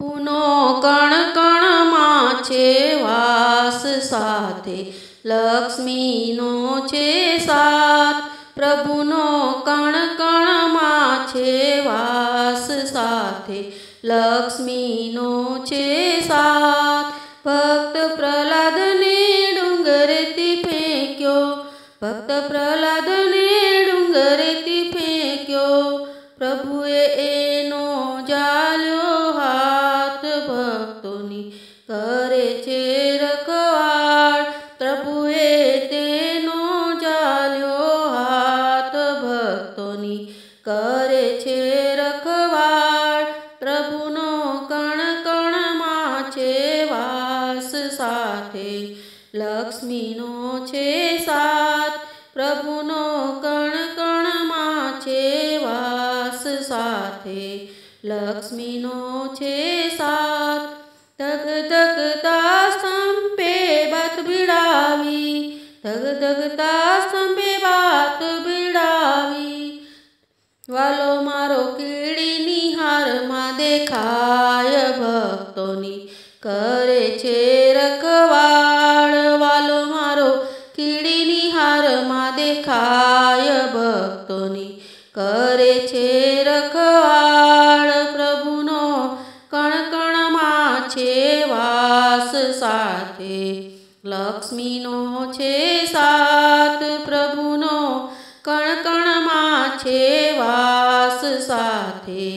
પ્રભુનો કણ કણમાં છે વાસ સાથે લક્ષ્મીનો છે સાથ. પ્રભુનો કણ કણમાં છે વાસ સાથે લક્ષ્મીનો છે સાથ. ભક્ત પ્રહલાદને ડુંગરેથી ફેંક્યો, ભક્ત પ્રહલાદને ડુંગરેથી ફેંક્યો. પ્રભુએ એનો ઝાલ્યો હાથ, ભક્તોની કરે છે રખવાળ. પ્રભુએ તેનો ઝાલ્યો હાથ, ભક્તોની કરે છે રખવાળ. પ્રભુનો કણ કણમાં છે વાસ સાથે લક્ષ્મીનો છે સાથ. પ્રભુનો કણ કણમાં છે વાસ સાથે લક્ષ્મીનો છે સાથ. ધગધગતા સ્તંભે બાત ભીડાવી, ધગધગતા સ્તંભે બાત ભીડાવી. વાલો મારો કીડીની હારમાં દેખાય, ભક્તોની કરે છે રખવાળ. વાલો મારો કીડીની હારમાં દેખાય, ભક્તોની કરે છે રખવાળ. પ્રભુનો કણ કણમાં છે વાસ સાથે લક્ષ્મીનો છે સાથ. પ્રભુનો કણ કણમાં છે વાસ સાથે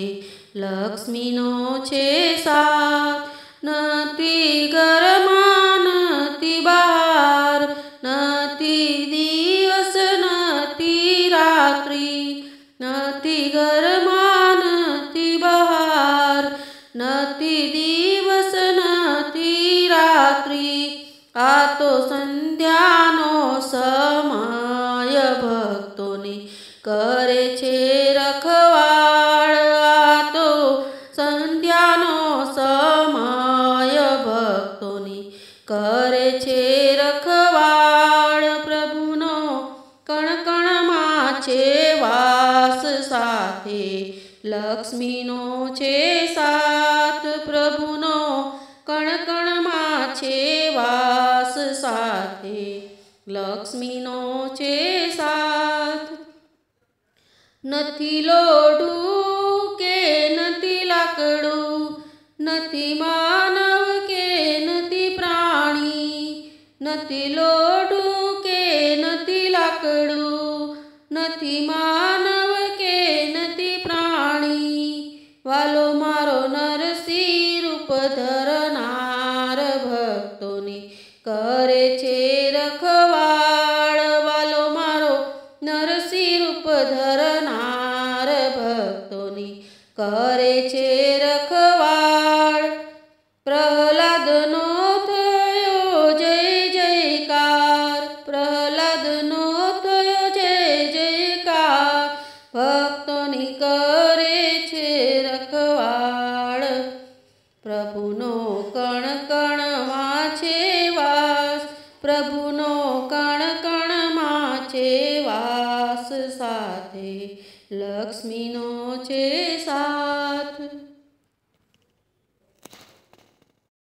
લક્ષ્મીનો છે સાથ. નથી ઘરમાં નથી બહાર, નથી દિવસ નથી રાત્રિ. નથી ઘરમાં નથી બહાર, નથી દિવસ નથી રાત્રિ. આ તો સંધ્યાનો સમય, ભક્તોને કરે છે રખવાળ. આ તો સંધ્યાનો સમય, ભક્તોને કરે છે રખવાળ. પ્રભુનો કણ કણમાં છે વાસ સાથે લક્ષ્મીનો છે સાથ. પ્રભુનો કણ કણમાં છે વાસ સાથે લક્ષ્મીનો છે સાથ. નથી લોઢું કે નથી લાકડું, નથી માનવ કે નથી પ્રાણી. નથી લોઢું કે નથી લાકડું, નથી માનવ કે નથી પ્રાણી. વાલો મારો નરસિંહ રૂપ ધરનાર, ભક્તોને કરે છે રખવાળ. વાલો મારો નરસિંહ રૂપ ધરનાર, ભક્તોને કરે છે રખવાળ. પ્રહલાદનો થયો જય જયકાર, પ્રહલાદનો થયો જય જયકાર. ભક્તોની કરે છે રખવાળ. પ્રભુનો કણ કણમાં છે વાસ, પ્રભુનો કણ કણમાં છે વાસ સાથે લક્ષ્મીનો છે